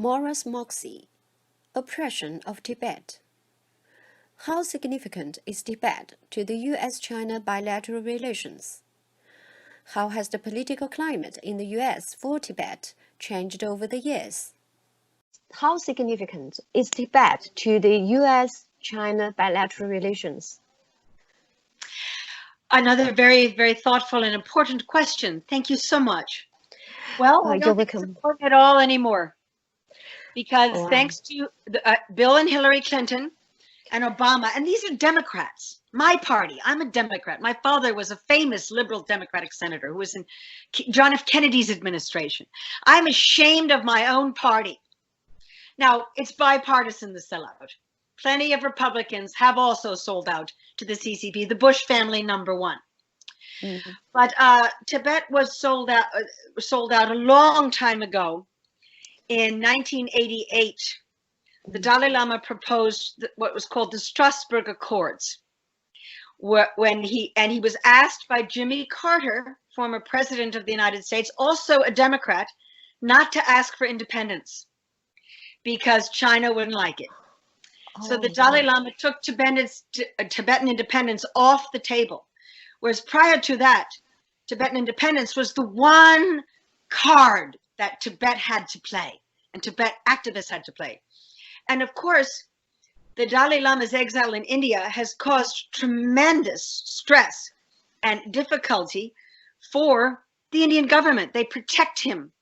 Maura's Moxie, Oppression of Tibet. How significant is Tibet to the US-China bilateral relations? How has the political climate in the US for Tibet changed over the years? How significant is Tibet to the US-China bilateral relations? Another very, very thoughtful and important question. Thank you so much. Well, I don't think it's important at all anymore, because thanks to Bill and Hillary Clinton and Obama, and these are Democrats, my party, I'm a Democrat. My father was a famous liberal Democratic senator who was in John F. Kennedy's administration. I'm ashamed of my own party. Now, it's bipartisan, the sellout. Plenty of Republicans have also sold out to the CCP, the Bush family #1. Mm-hmm. But Tibet was sold out a long time ago. In 1988, the Dalai Lama proposed what was called the Strasbourg Accords, when he was asked by Jimmy Carter, former president of the United States, also a Democrat, not to ask for independence because China wouldn't like it. So the Dalai Lama took Tibetan independence off the table, whereas prior to that, Tibetan independence was the one card that Tibet had to play and Tibet activists had to play. And of course, the Dalai Lama's exile in India has caused tremendous stress and difficulty for the Indian government. They protect him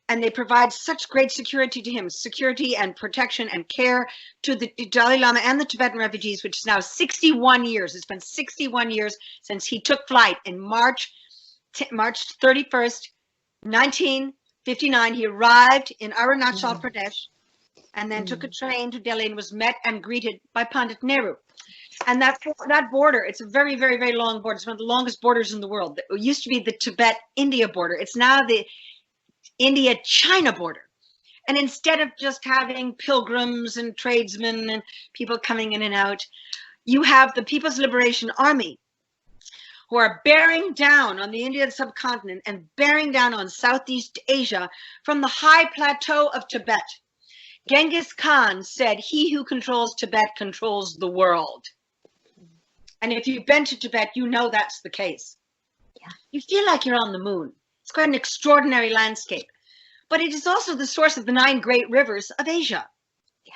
and they provide such great security to him, security and protection and care to the Dalai Lama and the Tibetan refugees, which is now 61 years. It's been 61 years since he took flight in March 31st, 1959. He arrived in Arunachal Pradesh and then took a train to Delhi and was met and greeted by Pandit Nehru. And that border, it's a very, very, very long border. It's one of the longest borders in the world. It used to be the Tibet-India border. It's now the India-China border. And instead of just having pilgrims and tradesmen and people coming in and out, you have the People's Liberation Army who are bearing down on the Indian subcontinent and bearing down on Southeast Asia from the high plateau of Tibet. Genghis Khan said, "He who controls Tibet controls the world." And if you've been to Tibet, you know that's the case. Yeah. You feel like you're on the moon. It's quite an extraordinary landscape. But it is also the source of the 9 great rivers of Asia. Yeah.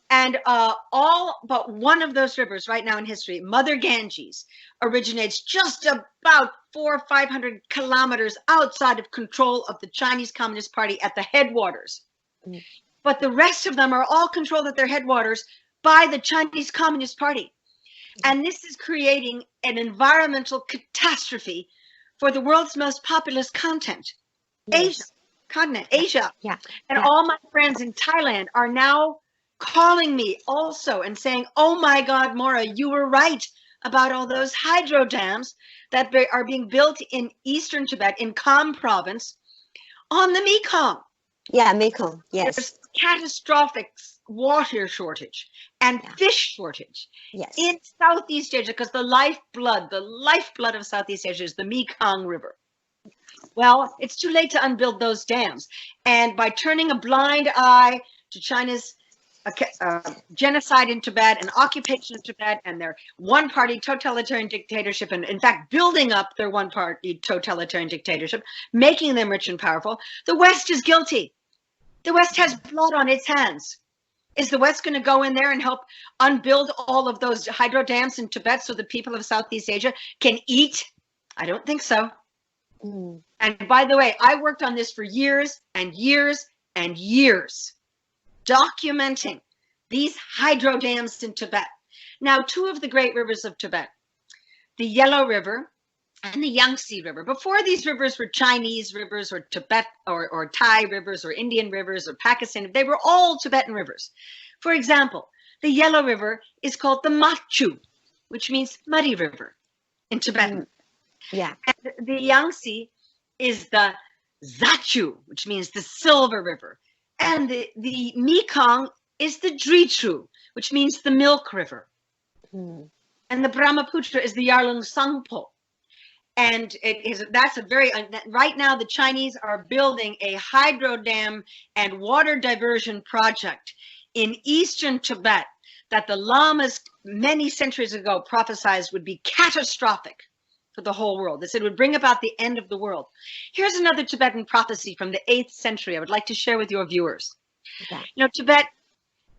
And all but one of those rivers right now in history, Mother Ganges, originates just about 400 or 500 kilometers outside of control of the Chinese Communist Party at the headwaters. Mm. But the rest of them are all controlled at their headwaters by the Chinese Communist Party. And this is creating an environmental catastrophe for the world's most populous continent, Asia. Yeah. And all my friends in Thailand are now calling me also and saying, "Oh my God, Maura, you were right about all those hydro dams that are being built in eastern Tibet, in Kham province, on the Mekong." Yeah, Mekong, yes. There's catastrophic water shortage and fish shortage in Southeast Asia, because the lifeblood of Southeast Asia is the Mekong River. Well, it's too late to unbuild those dams. And by turning a blind eye to China's genocide in Tibet and occupation of Tibet and their one-party totalitarian dictatorship, and in fact building up their one-party totalitarian dictatorship, making them rich and powerful, the West is guilty. The West has blood on its hands. Is the West going to go in there and help unbuild all of those hydro dams in Tibet so the people of Southeast Asia can eat? I don't think so. Mm. And by the way, I worked on this for years and years and years, documenting these hydro dams in Tibet. Now, 2 of the great rivers of Tibet, the Yellow River and the Yangtze River. Before these rivers were Chinese rivers or Tibet or Thai rivers or Indian rivers or Pakistan, they were all Tibetan rivers. For example, the Yellow River is called the Machu, which means muddy river in Tibetan. Yeah. And the Yangtze is the Zachu, which means the silver river. And the Mekong is the Drichu, which means the milk river. Mm. And the Brahmaputra is the Yarlung Sangpo. And right now the Chinese are building a hydro dam and water diversion project in eastern Tibet that the lamas many centuries ago prophesied would be catastrophic for the whole world. They said it would bring about the end of the world. Here's another Tibetan prophecy from the 8th century I would like to share with your viewers. Okay. You know, Tibet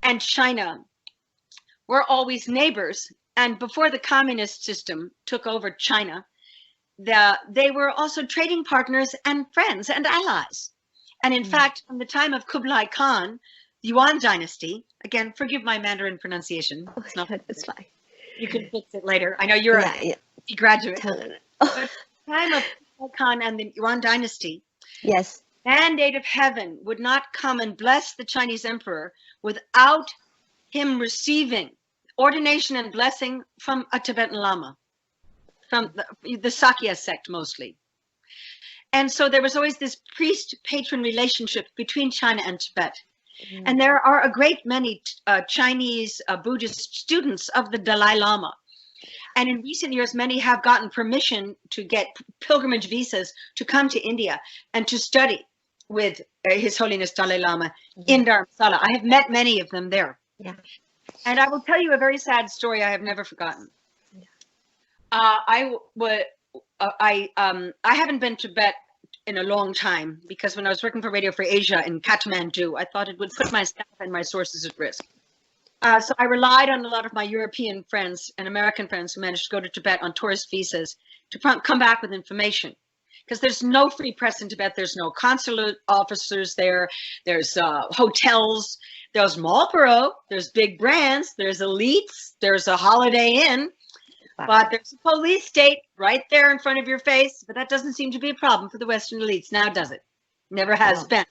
and China were always neighbors, and before the communist system took over China, they were also trading partners and friends and allies. And in fact, from the time of Kublai Khan, the Yuan dynasty, again, forgive my Mandarin pronunciation. It's not. It's fine. You can fix it later. I know you're a graduate. But the time of Kublai Khan and the Yuan dynasty, yes, mandate of heaven would not come and bless the Chinese emperor without him receiving ordination and blessing from a Tibetan Lama, from the Sakya sect mostly. And so there was always this priest-patron relationship between China and Tibet. And there are a great many Chinese Buddhist students of the Dalai Lama. And in recent years, many have gotten permission to get pilgrimage visas to come to India and to study with His Holiness Dalai Lama in Dharamsala. I have met many of them there. Yeah. And I will tell you a very sad story I have never forgotten. I haven't been to Tibet in a long time because when I was working for Radio Free Asia in Kathmandu, I thought it would put my staff and my sources at risk. So I relied on a lot of my European friends and American friends who managed to go to Tibet on tourist visas to come back with information. Because there's no free press in Tibet. There's no consulate officers there. There's hotels. There's Malboro. There's big brands. There's elites. There's a Holiday Inn. Wow. But there's a police state right there in front of your face. But that doesn't seem to be a problem for the Western elites. Now, does it? Never has been.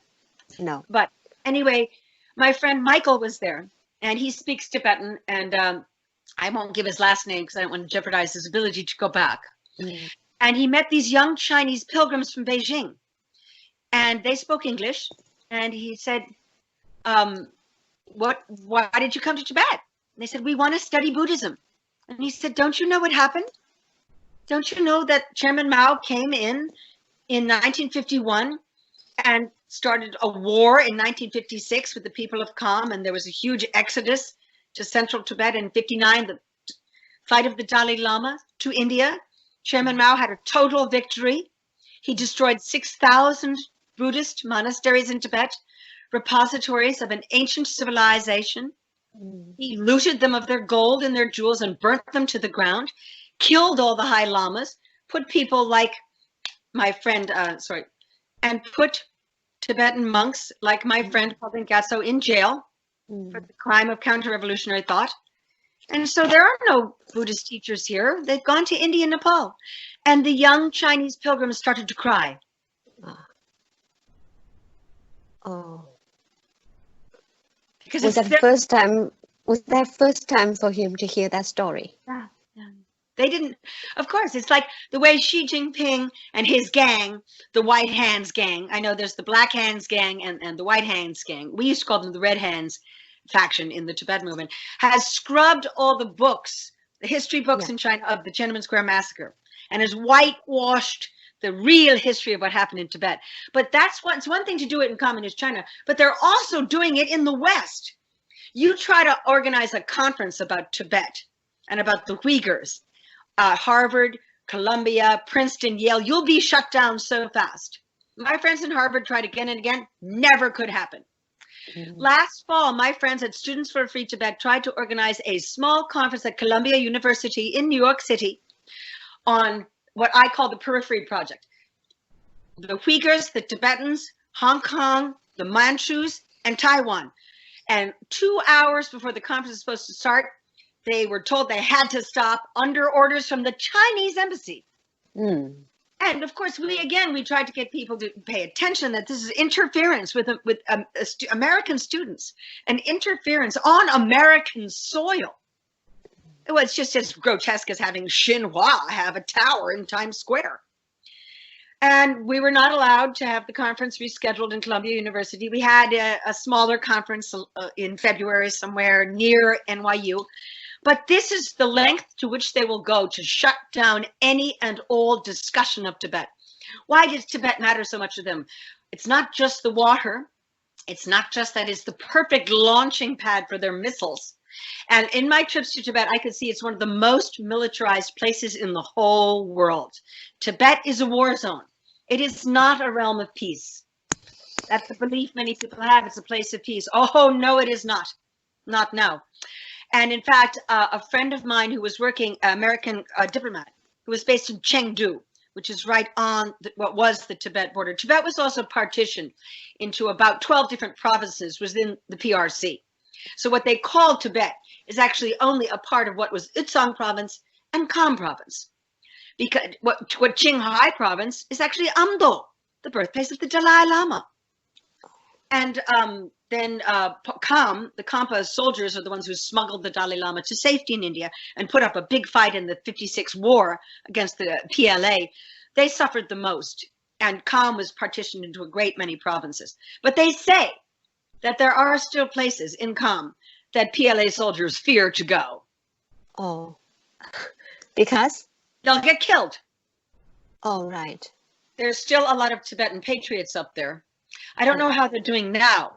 No. But anyway, my friend Michael was there. And he speaks Tibetan. And I won't give his last name because I don't want to jeopardize his ability to go back. Mm. And he met these young Chinese pilgrims from Beijing. And they spoke English. And he said, why did you come to Tibet? And they said, we want to study Buddhism. And he said, don't you know what happened? Don't you know that Chairman Mao came in 1951 and started a war in 1956 with the people of Kham, and there was a huge exodus to central Tibet in 59, the flight of the Dalai Lama to India. Chairman Mao had a total victory. He destroyed 6,000 Buddhist monasteries in Tibet, repositories of an ancient civilization. He looted them of their gold and their jewels and burnt them to the ground, killed all the high lamas, put people like my friend, and put Tibetan monks like my friend Paulin Gasso in jail for the crime of counter-revolutionary thought. And so there are no Buddhist teachers here. They've gone to India and Nepal. And the young Chinese pilgrims started to cry. Oh. Because was that first time for him to hear that story? Yeah. They didn't, of course, it's like the way Xi Jinping and his gang, the White Hands gang, I know there's the Black Hands gang and the White Hands gang. We used to call them the Red Hands faction in the Tibet movement, has scrubbed all the books, the history books in China of the Tiananmen Square massacre, and has whitewashed the real history of what happened in Tibet. But it's one thing to do it in communist China, but they're also doing it in the West. You try to organize a conference about Tibet and about the Uyghurs, Harvard, Columbia, Princeton, Yale, you'll be shut down so fast. My friends in Harvard tried again and again, never could happen. Last fall, my friends at Students for a Free Tibet tried to organize a small conference at Columbia University in New York City on what I call the Periphery Project. The Uyghurs, the Tibetans, Hong Kong, the Manchus, and Taiwan. And 2 hours before the conference was supposed to start, they were told they had to stop under orders from the Chinese embassy. And of course, we tried to get people to pay attention that this is interference with American students and interference on American soil. Well, it's just as grotesque as having Xinhua have a tower in Times Square. And we were not allowed to have the conference rescheduled in Columbia University. We had a smaller conference in February somewhere near NYU. But this is the length to which they will go to shut down any and all discussion of Tibet. Why does Tibet matter so much to them? It's not just the water. It's not just that it's the perfect launching pad for their missiles. And in my trips to Tibet, I could see it's one of the most militarized places in the whole world. Tibet is a war zone. It is not a realm of peace. That's the belief many people have. It's a place of peace. Oh, no, it is not. Not now. And in fact, a friend of mine who was working, American diplomat, who was based in Chengdu, which is right on what was the Tibet border. Tibet was also partitioned into about 12 different provinces within the PRC. So what they called Tibet is actually only a part of what was Utsang province and Kham province. Because what Qinghai province is actually Amdo, the birthplace of the Dalai Lama. And then Kham, the Khampa soldiers are the ones who smuggled the Dalai Lama to safety in India and put up a big fight in the 56 war against the PLA. They suffered the most, and Kham was partitioned into a great many provinces. But they say that there are still places in Kham that PLA soldiers fear to go. Oh, because? They'll get killed. Oh, right. There's still a lot of Tibetan patriots up there. I don't know how they're doing now.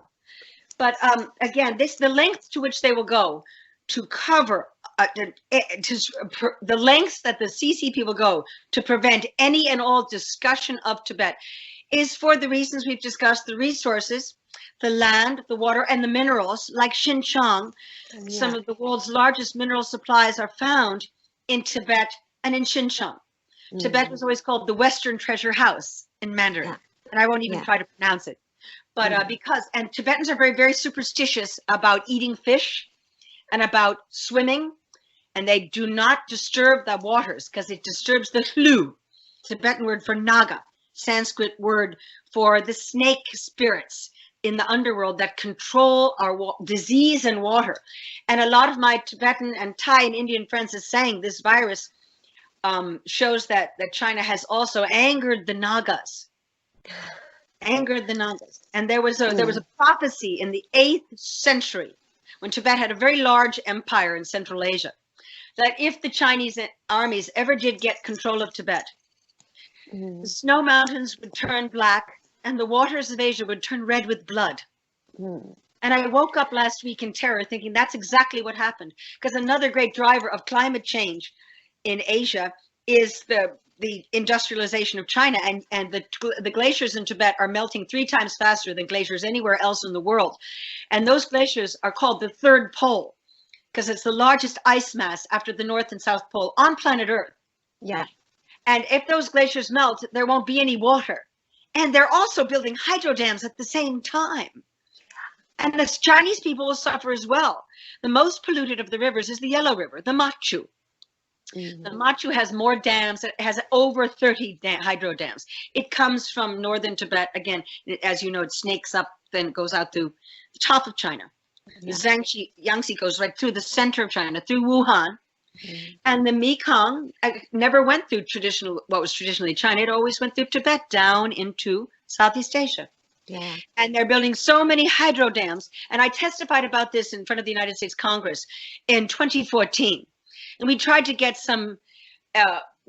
But again, the length to which they will go to cover, the lengths that the CCP will go to prevent any and all discussion of Tibet is for the reasons we've discussed: the resources, the land, the water, and the minerals, like Xinjiang. Yeah. Some of the world's largest mineral supplies are found in Tibet and in Xinjiang. Mm. Tibet was always called the Western Treasure House in Mandarin, and I won't even try to pronounce it. But and Tibetans are very, very superstitious about eating fish and about swimming, and they do not disturb the waters because it disturbs the hlu, Tibetan word for naga, Sanskrit word for the snake spirits in the underworld that control our disease and water. And a lot of my Tibetan and Thai and Indian friends are saying this virus shows that China has also angered the Nagas. And there was a prophecy in the 8th century when Tibet had a very large empire in Central Asia, that if the Chinese armies ever did get control of Tibet, the snow mountains would turn black and the waters of Asia would turn red with blood. And I woke up last week in terror thinking that's exactly what happened, because another great driver of climate change in Asia is the industrialization of China, and the glaciers in Tibet are melting 3 times faster than glaciers anywhere else in the world. And those glaciers are called the third pole because it's the largest ice mass after the North and South Pole on planet Earth. Yeah. And if those glaciers melt, there won't be any water. And they're also building hydro dams at the same time. And the Chinese people will suffer as well. The most polluted of the rivers is the Yellow River, the Machu. The Machu has more dams. It has over 30 hydro dams. It comes from northern Tibet. Again, as you know, it snakes up, then goes out through the top of China. The Yangtze goes right through the center of China, through Wuhan. And the Mekong never went through what was traditionally China. It always went through Tibet down into Southeast Asia. Yeah. And they're building so many hydro dams. And I testified about this in front of the United States Congress in 2014. And we tried to get some,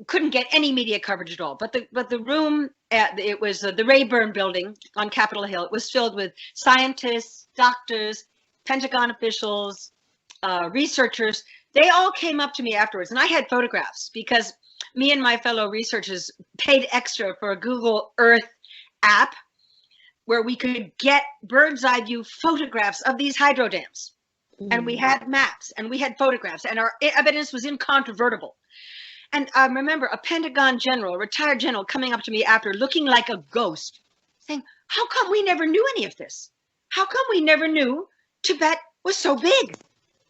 couldn't get any media coverage at all. But the room, it was the Rayburn building on Capitol Hill. It was filled with scientists, doctors, Pentagon officials, researchers. They all came up to me afterwards. And I had photographs because me and my fellow researchers paid extra for a Google Earth app where we could get bird's eye view photographs of these hydro dams. And we had maps and we had photographs and our evidence was incontrovertible. And I remember a Pentagon general, a retired general, coming up to me after looking like a ghost saying, how come we never knew any of this? How come we never knew Tibet was so big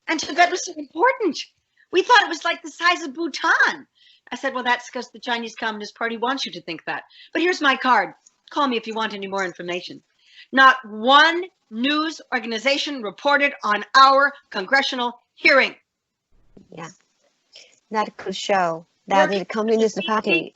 and Tibet was so important? We thought it was like the size of Bhutan. I said, well, that's because the Chinese Communist Party wants you to think that. But here's my card. Call me if you want any more information. Not one news organization reported on our congressional hearing. Yeah, that could show that the Communist Party,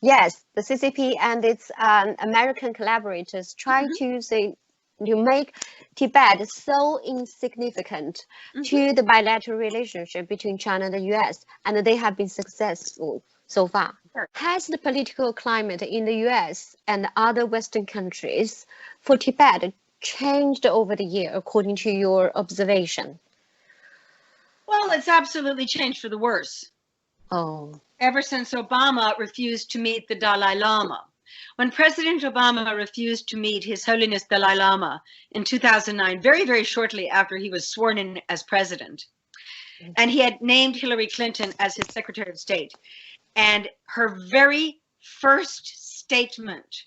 yes, the CCP and its American collaborators try to say you make Tibet so insignificant to the bilateral relationship between China and the US, and they have been successful so far. Sure. Has the political climate in the US and other Western countries for Tibet changed over the year, according to your observation? Well, it's absolutely changed for the worse. Oh. Ever since Obama refused to meet the Dalai Lama. When President Obama refused to meet His Holiness Dalai Lama in 2009, very, very shortly after he was sworn in as president, and he had named Hillary Clinton as his Secretary of State, and her very first statement,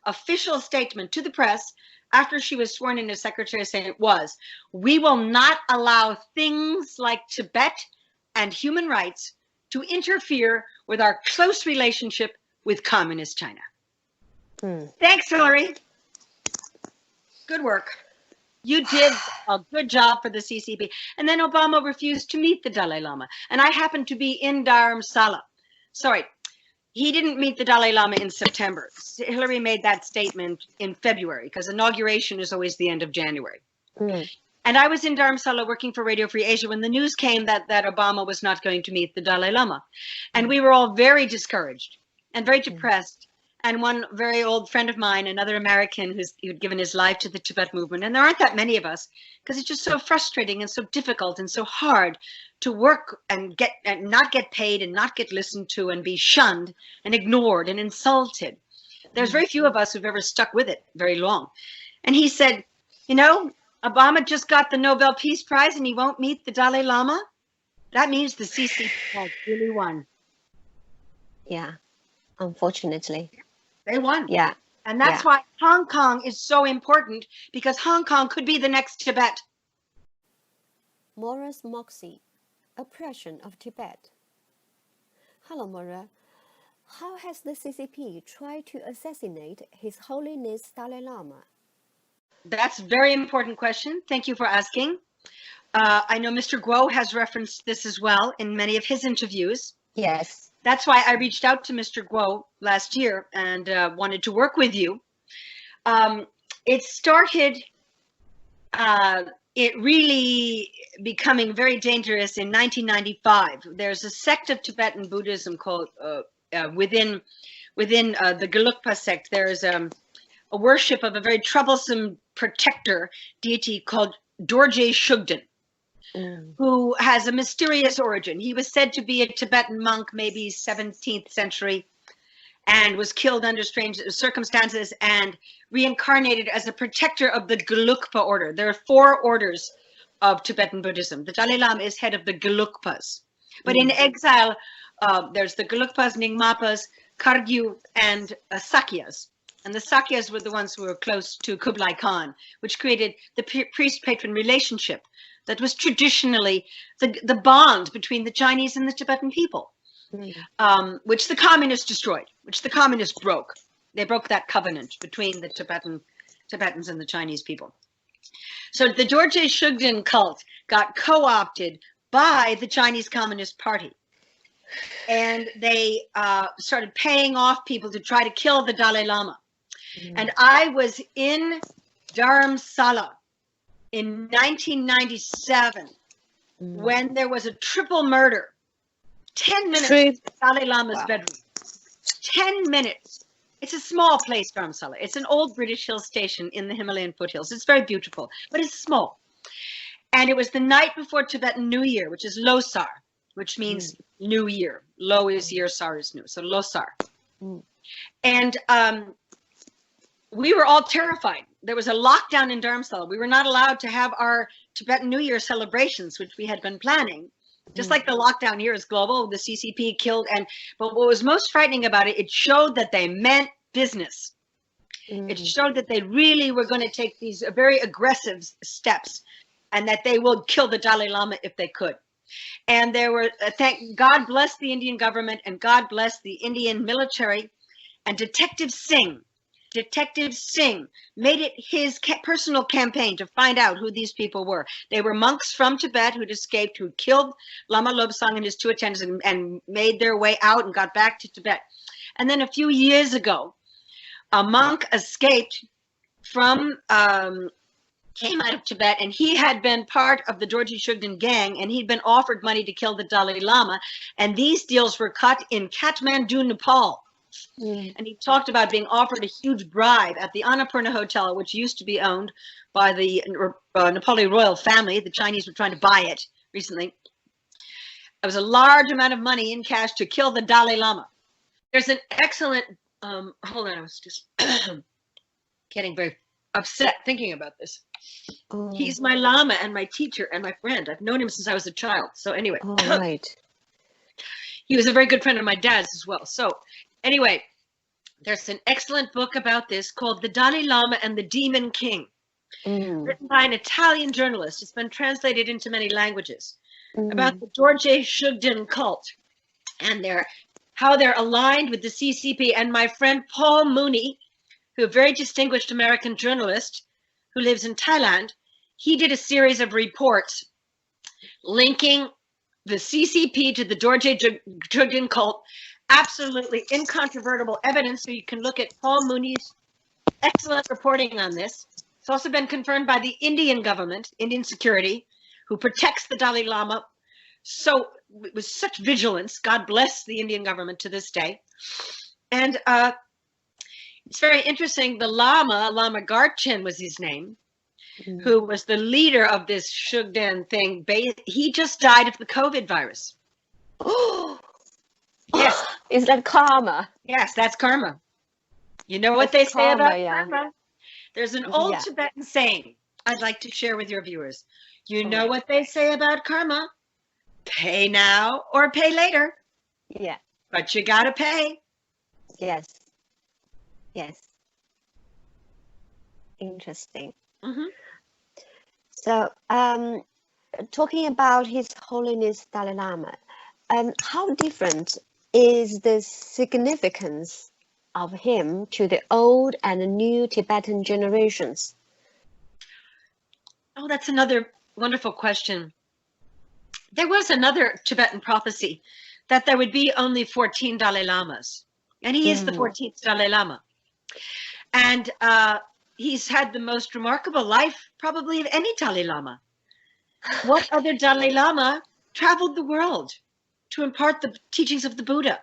official statement to the press after she was sworn in as Secretary of State was, "We will not allow things like Tibet and human rights to interfere with our close relationship with communist China." Thanks, Hillary. Good work. You did a good job for the CCP. And then Obama refused to meet the Dalai Lama. And I happened to be in Dharamsala. Sorry, he didn't meet the Dalai Lama in September. Hillary made that statement in February, because inauguration is always the end of January. And I was in Dharamsala working for Radio Free Asia when the news came that Obama was not going to meet the Dalai Lama. And we were all very discouraged and very depressed. And one very old friend of mine, another American who'd given his life to the Tibet movement, and there aren't that many of us, because it's just so frustrating and so difficult and so hard to work and not get paid and not get listened to and be shunned and ignored and insulted. There's very few of us who've ever stuck with it very long. And he said, you know, Obama just got the Nobel Peace Prize and he won't meet the Dalai Lama. That means the CCP has really won. Yeah, unfortunately. They won. Yeah. And that's why Hong Kong is so important, because Hong Kong could be the next Tibet. Maura's Moxie, Oppression of Tibet. Hello, Maura. How has the CCP tried to assassinate His Holiness Dalai Lama? That's a very important question. Thank you for asking. I know Mr. Guo has referenced this as well in many of his interviews. Yes. That's why I reached out to Mr. Guo last year and wanted to work with you. It started, it really becoming very dangerous in 1995. There's a sect of Tibetan Buddhism called, within the Gelugpa sect, there is a worship of a very troublesome protector deity called Dorje Shugden. Who has a mysterious origin. He was said to be a Tibetan monk, maybe 17th century, and was killed under strange circumstances and reincarnated as a protector of the Gelugpa order. There are 4 orders of Tibetan Buddhism. The Dalai Lama is head of the Gelugpas. But in exile, there's the Gelugpas, Nyingmapas, Khargyu, and Sakyas. And the Sakyas were the ones who were close to Kublai Khan, which created the priest-patron relationship that was traditionally the bond between the Chinese and the Tibetan people, which the communists destroyed, which the communists broke. They broke that covenant between the Tibetans and the Chinese people. So the Dorje Shugden cult got co-opted by the Chinese Communist Party. And they started paying off people to try to kill the Dalai Lama. And I was in Dharamsala in 1997, when there was a triple murder, 10 minutes in the Dalai Lama's bedroom, 10 minutes. It's a small place, Dharamsala. It's an old British hill station in the Himalayan foothills. It's very beautiful, but it's small. And it was the night before Tibetan New Year, which is Losar, which means New Year. Lo is year, Sar is new. So Losar. And we were all terrified. There was a lockdown in Dharamsala. We were not allowed to have our Tibetan New Year celebrations, which we had been planning. Just like the lockdown here is global, the CCP killed. But what was most frightening about it, it showed that they meant business. It showed that they really were going to take these very aggressive steps, and that they will kill the Dalai Lama if they could. And there were, thank God bless the Indian government, and God bless the Indian military, and Detective Singh made it his personal campaign to find out who these people were. They were monks from Tibet who'd escaped, who killed Lama Lobsang and his 2 attendants and made their way out and got back to Tibet. And then a few years ago, a monk escaped from came out of Tibet, and he had been part of the Dorje Shugden gang, and he'd been offered money to kill the Dalai Lama, and these deals were cut in Kathmandu, Nepal. And he talked about being offered a huge bribe at the Annapurna Hotel, which used to be owned by the Nepali royal family. The Chinese were trying to buy it recently. It was a large amount of money in cash to kill the Dalai Lama. There's an excellent, hold on, I was just getting very upset thinking about this. Oh. He's my Lama and my teacher and my friend. I've known him since I was a child. So anyway. Oh, right. He was a very good friend of my dad's as well. So anyway, there's an excellent book about this called The Dalai Lama and the Demon King, written by an Italian journalist. It's been translated into many languages, about the Dorje Shugden cult and how they're aligned with the CCP. And my friend Paul Mooney, who a very distinguished American journalist who lives in Thailand, he did a series of reports linking the CCP to the Dorje Shugden cult. Absolutely incontrovertible evidence. So you can look at Paul Mooney's excellent reporting on this. It's also been confirmed by the Indian government, Indian security, who protects the Dalai Lama. So with such vigilance, God bless the Indian government to this day. And it's very interesting. The Lama Garchen was his name, who was the leader of this Shugden thing. He just died of the COVID virus. Oh, yes. Is that karma? Yes, that's karma. You know what they say about karma? There's an old Tibetan saying I'd like to share with your viewers. You know what they say about karma? Pay now or pay later. Yeah. But you gotta pay. Yes. Yes. Interesting. So, talking about His Holiness Dalai Lama, how different is the significance of him to the old and new Tibetan generations? Oh, that's another wonderful question. There was another Tibetan prophecy that there would be only 14 Dalai Lamas, and he is the 14th Dalai Lama. And he's had the most remarkable life probably of any Dalai Lama. What other Dalai Lama traveled the world to impart the teachings of the Buddha?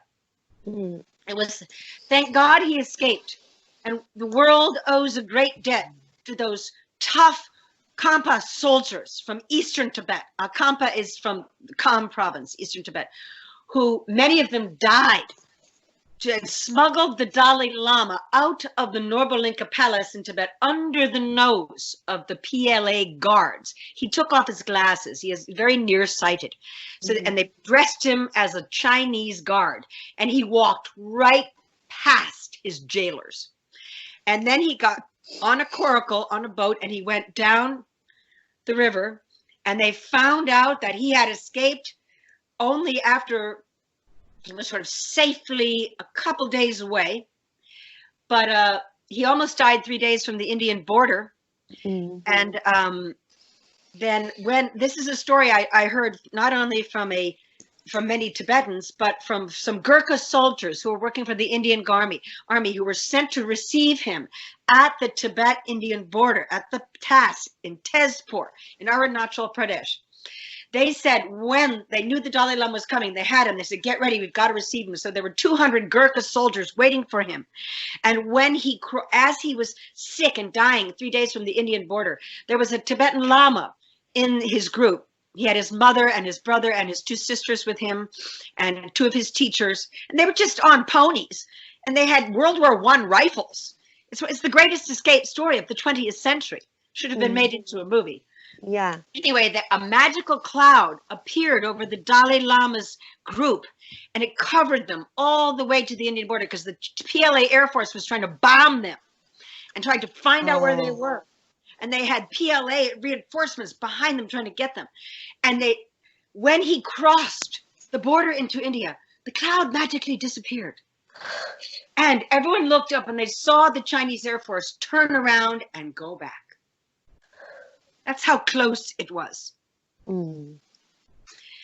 It was, thank God he escaped. And the world owes a great debt to those tough Khampa soldiers from eastern Tibet. Khampa is from the Kham province, eastern Tibet, who many of them died to smuggled the Dalai Lama out of the Norbolinka Palace in Tibet under the nose of the PLA guards. He took off his glasses. He is very nearsighted. So, and they dressed him as a Chinese guard, and he walked right past his jailers. And then he got on a coracle on a boat, and he went down the river, and they found out that he had escaped only after he was sort of safely a couple days away, but he almost died 3 days from the Indian border. And then when, this is a story I heard not only from many Tibetans, but from some Gurkha soldiers who were working for the Indian army who were sent to receive him at the Tibet-Indian border, at the Pass in Tezpur in Arunachal Pradesh. They said when they knew the Dalai Lama was coming, they had him. They said, get ready, we've got to receive him. So there were 200 Gurkha soldiers waiting for him. And when as he was sick and dying 3 days from the Indian border, there was a Tibetan Lama in his group. He had his mother and his brother and his 2 sisters with him and 2 of his teachers. And they were just on ponies. And they had World War I rifles. It's the greatest escape story of the 20th century. Should have been made into a movie. Yeah. Anyway, a magical cloud appeared over the Dalai Lama's group, and it covered them all the way to the Indian border because the PLA Air Force was trying to bomb them and tried to find out where they were. And they had PLA reinforcements behind them trying to get them. And when he crossed the border into India, the cloud magically disappeared. And everyone looked up and they saw the Chinese Air Force turn around and go back. That's how close it was. Wow.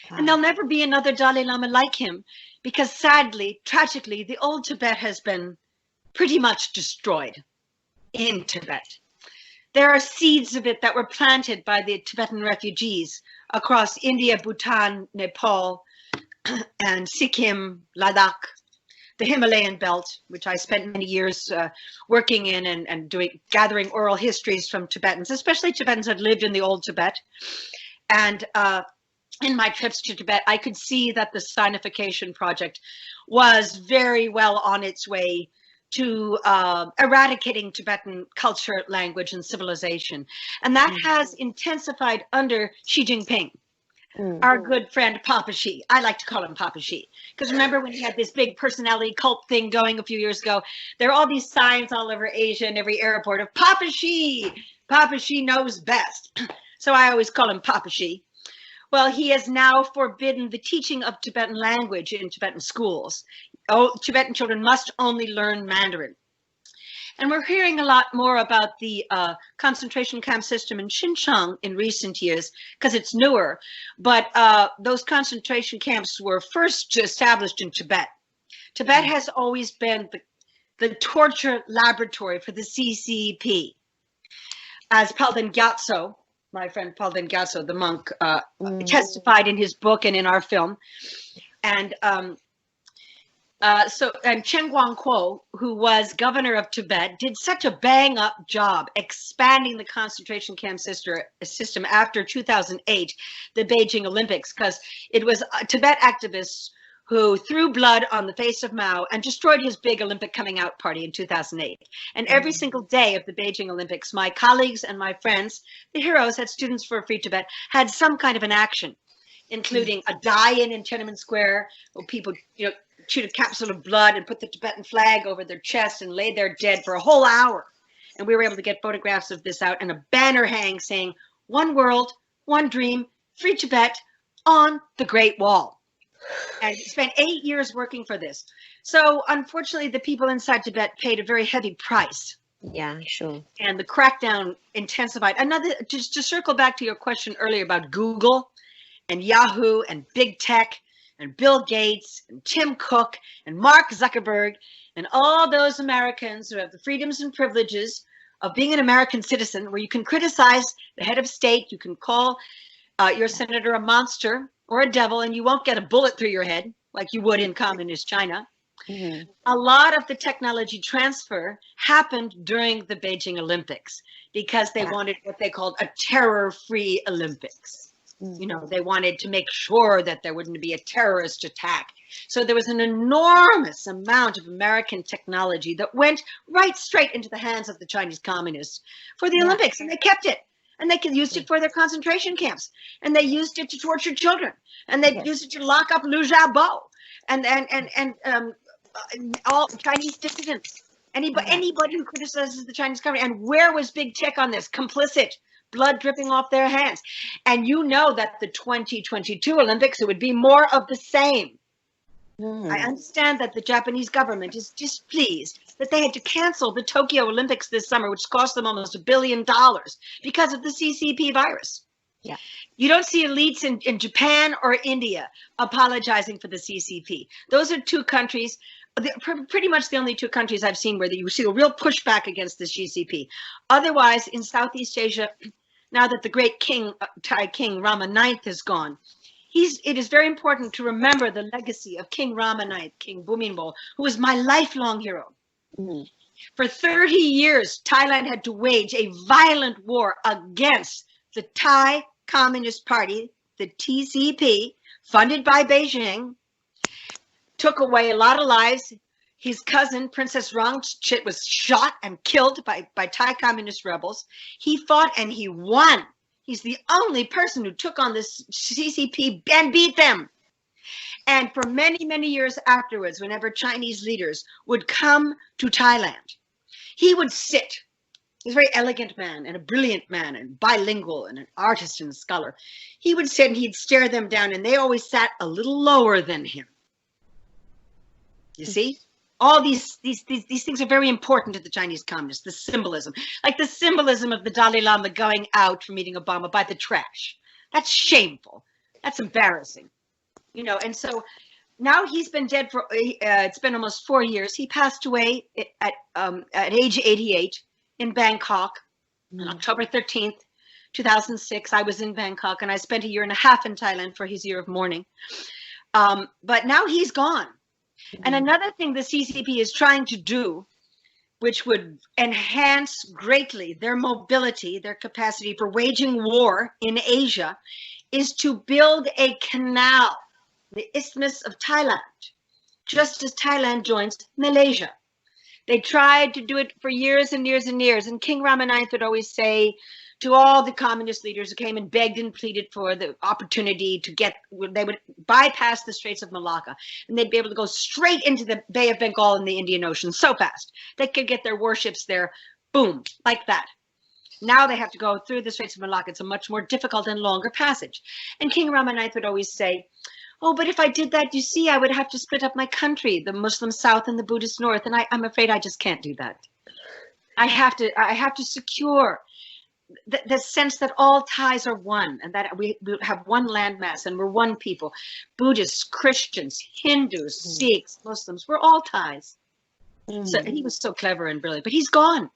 And there'll never be another Dalai Lama like him because sadly, tragically, the old Tibet has been pretty much destroyed in Tibet. There are seeds of it that were planted by the Tibetan refugees across India, Bhutan, Nepal, and Sikkim, Ladakh, the Himalayan belt, which I spent many years working in and gathering oral histories from Tibetans, especially Tibetans that lived in the old Tibet. And in my trips to Tibet, I could see that the Sinification project was very well on its way to eradicating Tibetan culture, language, and civilization. And that has intensified under Xi Jinping, our good friend Papa Xi. I like to call him Papa Xi, because remember when he had this big personality cult thing going a few years ago, there are all these signs all over Asia and every airport of Papa Xi knows best. So I always call him Papa Xi. Well, he has now forbidden the teaching of Tibetan language in Tibetan schools. Oh, Tibetan children must only learn Mandarin. And we're hearing a lot more about the concentration camp system in Xinjiang in recent years because it's newer. But those concentration camps were first established in Tibet. Tibet has always been the torture laboratory for the CCP. As Palden Gyatso, my friend Palden Gyatso, the monk, testified in his book and in our film. And Chen Guangquo, who was governor of Tibet, did such a bang-up job expanding the concentration camp system after 2008, the Beijing Olympics, because it was Tibet activists who threw blood on the face of Mao and destroyed his big Olympic coming out party in 2008. And every single day of the Beijing Olympics, my colleagues and my friends, the heroes at Students for a Free Tibet, had some kind of an action, including a die-in Tiananmen Square, where people, shoot a capsule of blood and put the Tibetan flag over their chest and lay there dead for a whole hour. And we were able to get photographs of this out, and a banner hang saying, "One world, one dream, free Tibet," on the Great Wall. And he spent 8 years working for this. So unfortunately, the people inside Tibet paid a very heavy price. Yeah, sure. And the crackdown intensified. Just to circle back to your question earlier about Google and Yahoo and big tech and Bill Gates and Tim Cook and Mark Zuckerberg and all those Americans who have the freedoms and privileges of being an American citizen, where you can criticize the head of state, you can call your senator a monster or a devil, and you won't get a bullet through your head like you would in communist China. Mm-hmm. A lot of the technology transfer happened during the Beijing Olympics because they wanted what they called a terror-free Olympics. They wanted to make sure that there wouldn't be a terrorist attack. So there was an enormous amount of American technology that went right straight into the hands of the Chinese communists for the Olympics, and they kept it. And they used it for their concentration camps, and they used it to torture children, and they used it to lock up Liu Xiaobo and all Chinese dissidents. Anybody who criticizes the Chinese government. And where was big tech on this? Complicit. Blood dripping off their hands. And you know that the 2022 Olympics, it would be more of the same. I understand that the Japanese government is displeased that they had to cancel the Tokyo Olympics this summer, which cost them almost $1 billion because of the CCP virus. Yeah. You don't see elites in Japan or India apologizing for the CCP. Those are two countries, pretty much the only two countries I've seen where you see a real pushback against the CCP. Otherwise, in Southeast Asia, now that the great Thai king Rama IX is gone, it is very important to remember the legacy of King Rama IX, King Bhumibol, who was my lifelong hero. Mm-hmm. For 30 years, Thailand had to wage a violent war against the Thai Communist Party, the TCP, funded by Beijing, took away a lot of lives. His cousin, Princess Rangchit, was shot and killed by Thai communist rebels. He fought and he won. He's the only person who took on this CCP and beat them. And for many, many years afterwards, whenever Chinese leaders would come to Thailand, he would sit. He's a very elegant man and a brilliant man and bilingual and an artist and a scholar. He would sit and he'd stare them down, and they always sat a little lower than him. You see? All these things are very important to the Chinese communists, the symbolism. Like the symbolism of the Dalai Lama going out for meeting Obama by the trash. That's shameful. That's embarrassing. And so now he's been dead for, it's been almost 4 years. He passed away at age 88 in Bangkok. On October 13th, 2006, I was in Bangkok, and I spent a year and a half in Thailand for his year of mourning. But now he's gone. And another thing the CCP is trying to do, which would enhance greatly their mobility, their capacity for waging war in Asia, is to build a canal, the Isthmus of Thailand, just as Thailand joins Malaysia. They tried to do it for years and years and years. And King Rama IX would always say to all the communist leaders who came and begged and pleaded for the opportunity to get, they would bypass the Straits of Malacca, and they'd be able to go straight into the Bay of Bengal and the Indian Ocean so fast. They could get their warships there, boom, like that. Now they have to go through the Straits of Malacca. It's a much more difficult and longer passage. And King Rama IX would always say, oh, but if I did that, you see, I would have to split up my country, the Muslim South and the Buddhist North. And I'm afraid I just can't do that. I have to secure the sense that all Thais are one, and that we have one landmass and we're one people. Buddhists, Christians, Hindus, Sikhs, Muslims, we're all Thais. So he was so clever and brilliant, but he's gone.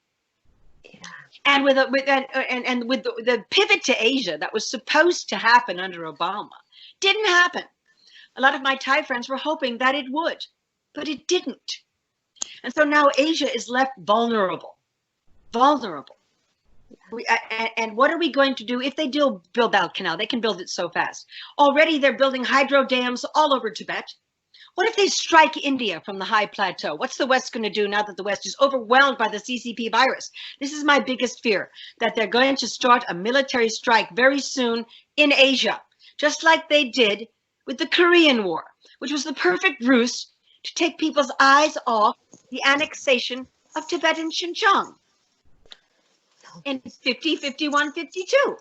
Yeah. And with the pivot to Asia that was supposed to happen under Obama, didn't happen. A lot of my Thai friends were hoping that it would, but it didn't. And so now Asia is left vulnerable. And what are we going to do if they do build that canal? They can build it so fast. Already they're building hydro dams all over Tibet. What if they strike India from the high plateau? What's the West going to do now that the West is overwhelmed by the CCP virus? This is my biggest fear, that they're going to start a military strike very soon in Asia, just like they did with the Korean War, which was the perfect ruse to take people's eyes off the annexation of Tibet and Xinjiang in 50, 51, 52.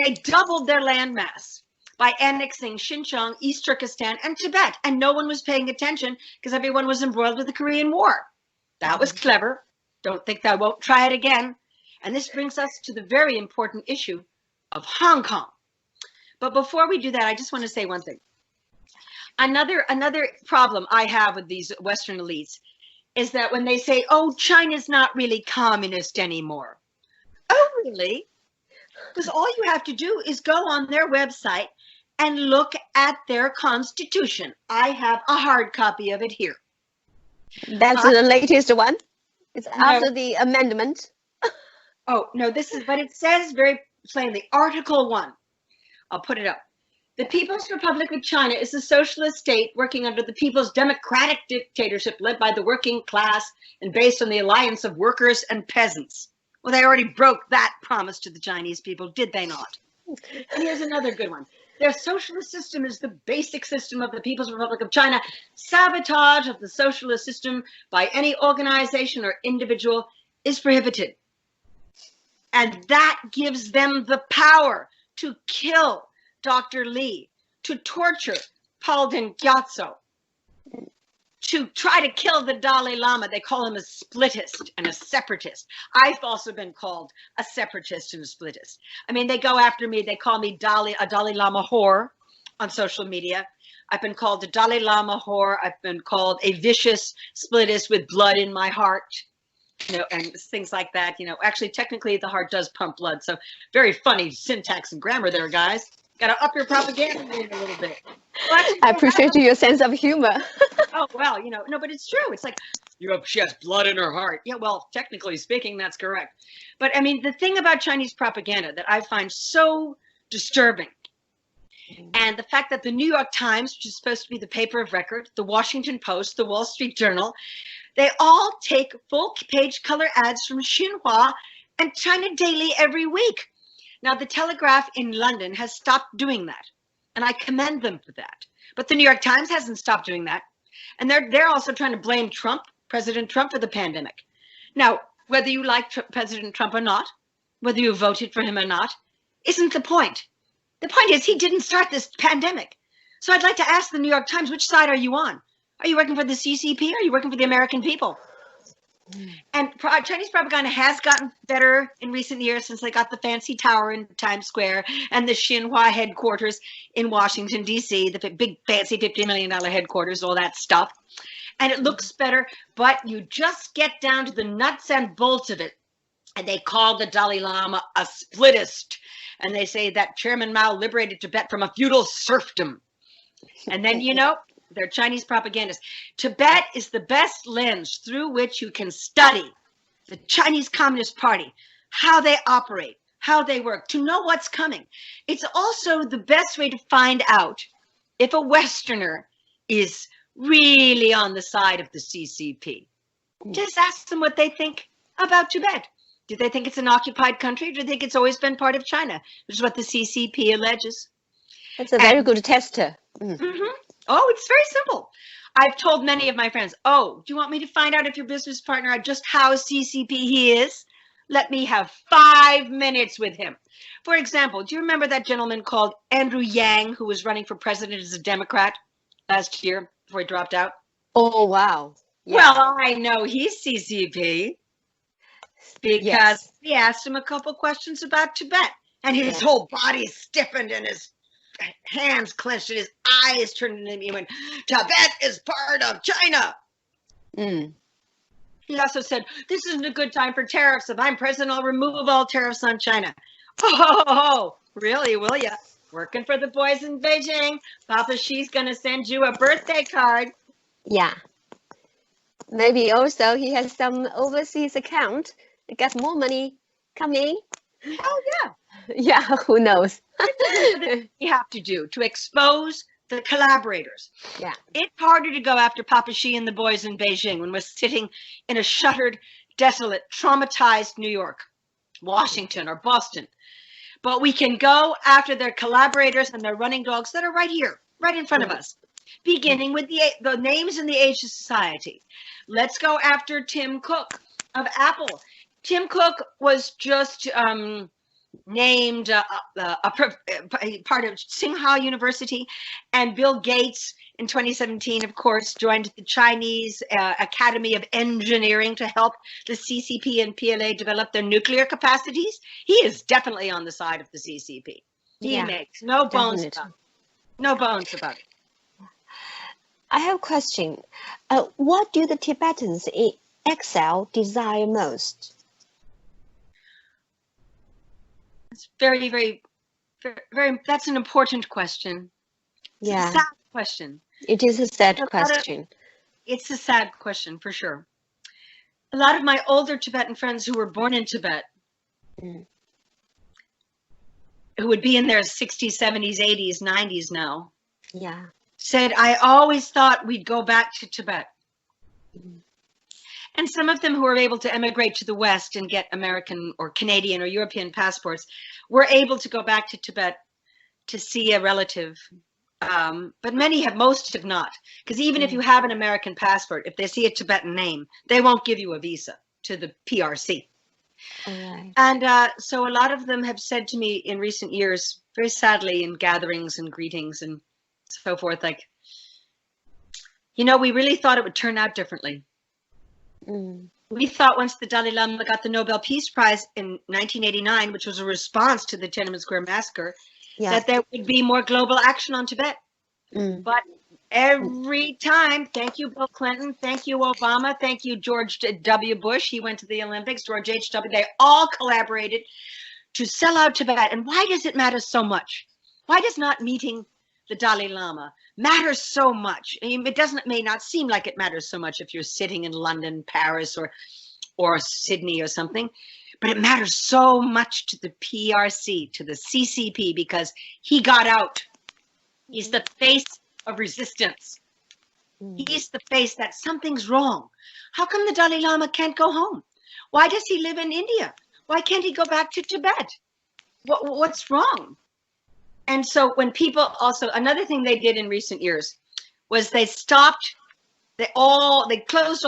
They doubled their landmass by annexing Xinjiang, East Turkestan, and Tibet, and no one was paying attention because everyone was embroiled with the Korean War. That was clever. Don't think that I won't try it again. And this brings us to the very important issue of Hong Kong. But before we do that, I just want to say one thing. Another problem I have with these Western elites is that when they say, oh, China's not really communist anymore. Oh, really? Because all you have to do is go on their website and look at their constitution. I have a hard copy of it here. That's the latest one? It's after the amendment? Oh, no, this is, but it says very plainly, Article 1. I'll put it up. The People's Republic of China is a socialist state working under the people's democratic dictatorship led by the working class and based on the alliance of workers and peasants. Well, they already broke that promise to the Chinese people, did they not? And here's another good one. Their socialist system is the basic system of the People's Republic of China. Sabotage of the socialist system by any organization or individual is prohibited. And that gives them the power to kill Dr. Li, to torture Paul Deng Gyatso, to try to kill the Dalai Lama. They call him a splittist and a separatist. I've also been called a separatist and a splittist. I mean, they go after me. They call me a Dalai Lama whore on social media. I've been called a Dalai Lama whore. I've been called a vicious splittist with blood in my heart. You know, and things like that. You know, actually, technically, the heart does pump blood. So very funny syntax and grammar there, guys. Got to up your propaganda game a little bit. Well, actually, I appreciate your sense of humor. Oh, well, you know, no, but it's true. It's like, she has blood in her heart. Yeah, well, technically speaking, that's correct. But I mean, the thing about Chinese propaganda that I find so disturbing, and the fact that the New York Times, which is supposed to be the paper of record, the Washington Post, the Wall Street Journal, they all take full-page color ads from Xinhua and China Daily every week. Now, the Telegraph in London has stopped doing that, and I commend them for that. But the New York Times hasn't stopped doing that. And they're also trying to blame Trump, President Trump, for the pandemic. Now, whether you like President Trump or not, whether you voted for him or not, isn't the point. The point is he didn't start this pandemic. So I'd like to ask the New York Times, which side are you on? Are you working for the CCP or are you working for the American people? And Chinese propaganda has gotten better in recent years since they got the fancy tower in Times Square and the Xinhua headquarters in Washington, D.C., the big fancy $50 million headquarters, all that stuff. And it looks better, but you just get down to the nuts and bolts of it. And they call the Dalai Lama a splitist. And they say that Chairman Mao liberated Tibet from a feudal serfdom. And then, you know, they're Chinese propagandists. Tibet is the best lens through which you can study the Chinese Communist Party, how they operate, how they work, to know what's coming. It's also the best way to find out if a Westerner is really on the side of the CCP. Just ask them what they think about Tibet. Do they think it's an occupied country? Or do they think it's always been part of China, which is what the CCP alleges? That's a very good tester. Oh, it's very simple. I've told many of my friends, oh, do you want me to find out if your business partner just how CCP he is? Let me have 5 minutes with him. For example, do you remember that gentleman called Andrew Yang, who was running for president as a Democrat last year before he dropped out? Oh, wow. Yeah. Well, I know he's CCP because we asked him a couple questions about Tibet, and his whole body stiffened and his hands clenched and his eyes turned to me and went, Tibet is part of China. He also said, this isn't a good time for tariffs. If I'm president, I'll remove all tariffs on China. Oh, really, will ya? Working for the boys in Beijing. Papa Xi's going to send you a birthday card. Yeah. Maybe also he has some overseas account. He got more money coming. Oh, yeah. Yeah, who knows? You have to do to expose the collaborators. Yeah. It's harder to go after Papa Xi and the boys in Beijing when we're sitting in a shuttered, desolate, traumatized New York, Washington, or Boston. But we can go after their collaborators and their running dogs that are right here, right in front of us, beginning with the names in the Age of Society. Let's go after Tim Cook of Apple. Tim Cook was just named a part of Tsinghua University, and Bill Gates in 2017, of course, joined the Chinese Academy of Engineering to help the CCP and PLA develop their nuclear capacities. He is definitely on the side of the CCP. He makes no bones about it. No bones about it. I have a question. What do the Tibetans in exile desire most? It's very, very, very, that's an important question. It's a sad question. It is a sad question. It's a sad question, for sure. A lot of my older Tibetan friends who were born in Tibet, who would be in their 60s, 70s, 80s, 90s now, said, I always thought we'd go back to Tibet. And some of them who were able to emigrate to the West and get American or Canadian or European passports were able to go back to Tibet to see a relative. But most have not. Because even if you have an American passport, if they see a Tibetan name, they won't give you a visa to the PRC. And so a lot of them have said to me in recent years, very sadly in gatherings and greetings and so forth, like, you know, we really thought it would turn out differently. We thought once the Dalai Lama got the Nobel Peace Prize in 1989, which was a response to the Tiananmen Square massacre, that there would be more global action on Tibet. But every time, thank you, Bill Clinton, thank you, Obama, thank you, George W. Bush, he went to the Olympics, George H.W., they all collaborated to sell out Tibet. And why does it matter so much? Why does not meeting the Dalai Lama matter so much? I mean, it may not seem like it matters so much if you're sitting in London, Paris, or Sydney or something, but it matters so much to the PRC, to the CCP, because he got out. He's the face of resistance. He's the face that something's wrong. How come the Dalai Lama can't go home? Why does he live in India? Why can't he go back to Tibet? What's wrong? And so when people also, another thing they did in recent years was they closed all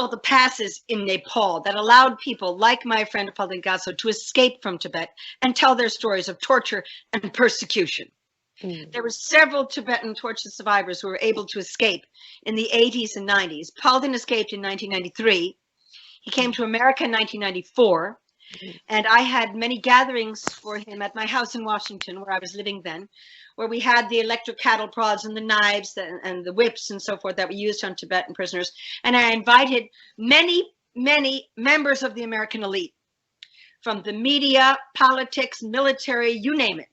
the passes in Nepal that allowed people like my friend Paul Ngasso to escape from Tibet and tell their stories of torture and persecution. There were several Tibetan torture survivors who were able to escape in the 80s and 90s. Paulden escaped in 1993. He came to America in 1994. And I had many gatherings for him at my house in Washington, where I was living then, where we had the electric cattle prods and the knives and the whips and so forth that we used on Tibetan prisoners. And I invited many, many members of the American elite from the media, politics, military, you name it.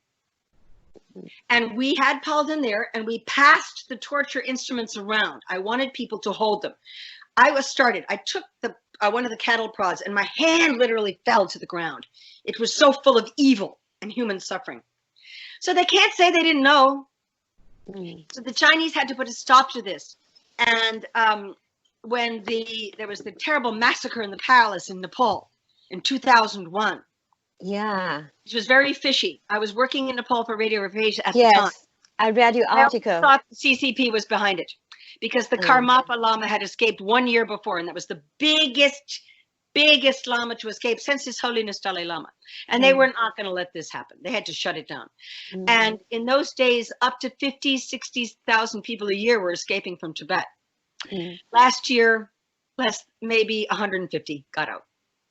And we had Paul in there, and we passed the torture instruments around. I wanted people to hold them. I took one of the cattle prods, and my hand literally fell to the ground. It was so full of evil and human suffering. So they can't say they didn't know. So the Chinese had to put a stop to this. And when there was the terrible massacre in the palace in Nepal in 2001. Yeah. It was very fishy. I was working in Nepal for Radio Reparation at the time. Yes, I read your article. I thought the CCP was behind it because the Karmapa Lama had escaped 1 year before, and that was the biggest Lama to escape since His Holiness Dalai Lama. And they were not going to let this happen. They had to shut it down. And in those days, up to 50, 60,000 people a year were escaping from Tibet. Last year, maybe 150 got out.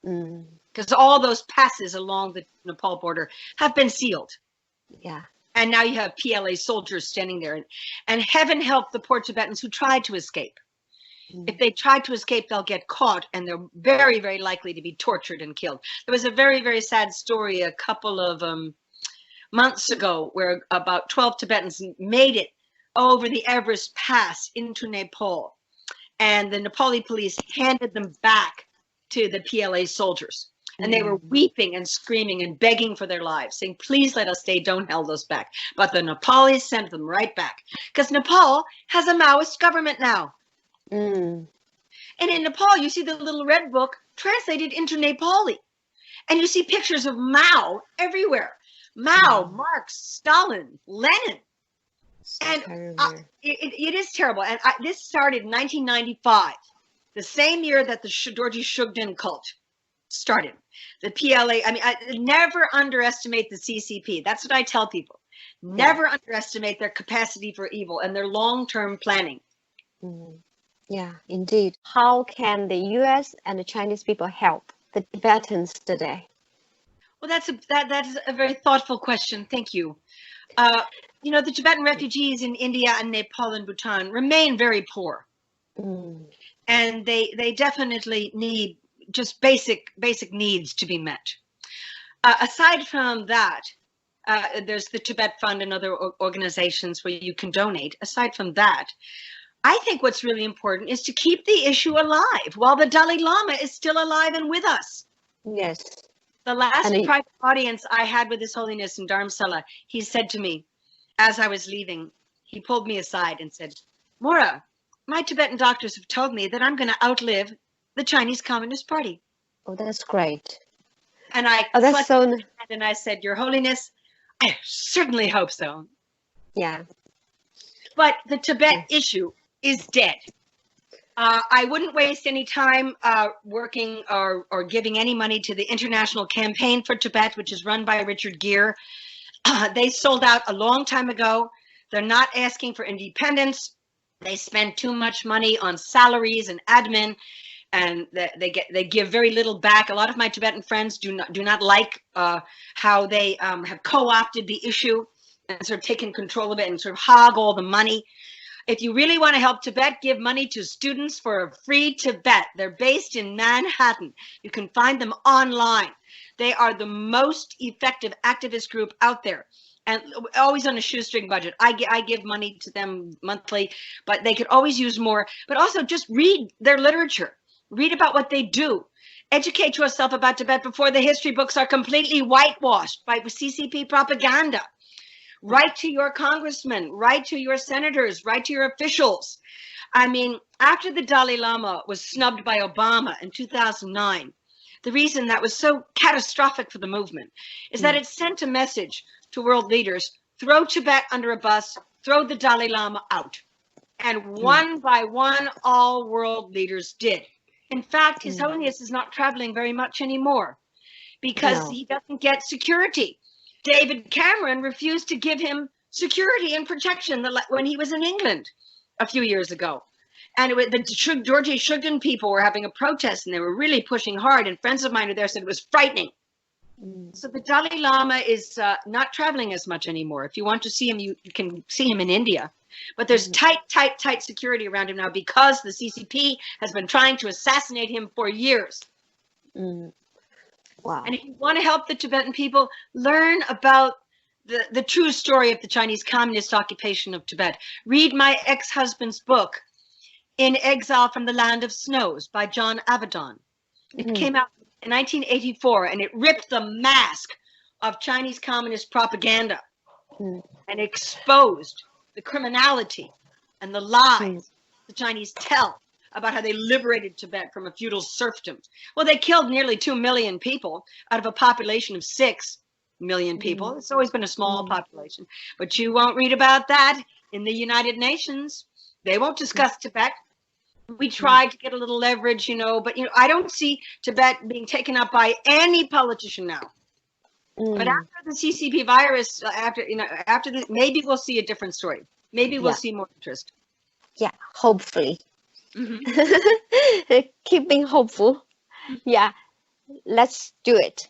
Because all those passes along the Nepal border have been sealed. Yeah. And now you have PLA soldiers standing there. And heaven help the poor Tibetans who tried to escape. If they try to escape, they'll get caught, and they're very, very likely to be tortured and killed. There was a very, very sad story a couple of months ago where about 12 Tibetans made it over the Everest Pass into Nepal. And the Nepali police handed them back to the PLA soldiers. And they were weeping and screaming and begging for their lives, saying, please let us stay, don't hold us back. But the Nepalis sent them right back because Nepal has a Maoist government now. And in Nepal, you see the little red book translated into Nepali. And you see pictures of Mao everywhere. Mao, Marx, Stalin, Lenin. And it is terrible. And this started in 1995, the same year that the Dorji Shugden cult started. The PLA, never underestimate the CCP. That's what I tell people. Never underestimate their capacity for evil and their long-term planning. Yeah, indeed. How can the US and the Chinese people help the Tibetans today? Well, that is a very thoughtful question. Thank you. The Tibetan refugees in India and Nepal and Bhutan remain very poor. And they definitely need just basic needs to be met. Aside from that, there's the Tibet Fund and other organizations where you can donate. Aside from that, I think what's really important is to keep the issue alive while the Dalai Lama is still alive and with us. Yes. The last private audience I had with His Holiness in Dharamsala, he said to me, as I was leaving, he pulled me aside and said, Maura, my Tibetan doctors have told me that I'm going to outlive the Chinese Communist Party. Oh, that's great. And I and I said, Your Holiness, I certainly hope so. Yeah. But the Tibet issue is dead. I wouldn't waste any time working or giving any money to the International Campaign for Tibet, which is run by Richard Gere. They sold out a long time ago. They're not asking for independence. They spend too much money on salaries and admin, and they give very little back. A lot of my Tibetan friends do not like how they have co-opted the issue and sort of taken control of it and sort of hog all the money. If you really want to help Tibet, give money to Students for a Free Tibet. They're based in Manhattan. You can find them online. They are the most effective activist group out there, and always on a shoestring budget. I give money to them monthly, but they could always use more. But also just read their literature. Read about what they do. Educate yourself about Tibet before the history books are completely whitewashed by CCP propaganda. Write to your congressmen, write to your senators, write to your officials. I mean, after the Dalai Lama was snubbed by Obama in 2009, the reason that was so catastrophic for the movement is that it sent a message to world leaders: throw Tibet under a bus, throw the Dalai Lama out. And one by one, all world leaders did. In fact, His Holiness is not traveling very much anymore because he doesn't get security. David Cameron refused to give him security and protection when he was in England a few years ago. And the Dorji Shugden people were having a protest, and they were really pushing hard. And friends of mine were there said it was frightening. So the Dalai Lama is not traveling as much anymore. If you want to see him, you can see him in India. But there's tight security around him now because the CCP has been trying to assassinate him for years. Wow. And if you want to help the Tibetan people, learn about the true story of the Chinese communist occupation of Tibet. Read my ex-husband's book, In Exile from the Land of Snows, by John Avedon. It came out in 1984, and it ripped the mask of Chinese communist propaganda and exposed the criminality and the lies the Chinese tell about how they liberated Tibet from a feudal serfdom. Well, they killed nearly 2 million people out of a population of 6 million people. It's always been a small population, but you won't read about that in the United Nations. They won't discuss Tibet. We tried to get a little leverage, but I don't see Tibet being taken up by any politician now. But after the CCP virus, after maybe we'll see a different story. Maybe we'll see more interest. Yeah, hopefully. Keeping hopeful. Yeah, let's do it.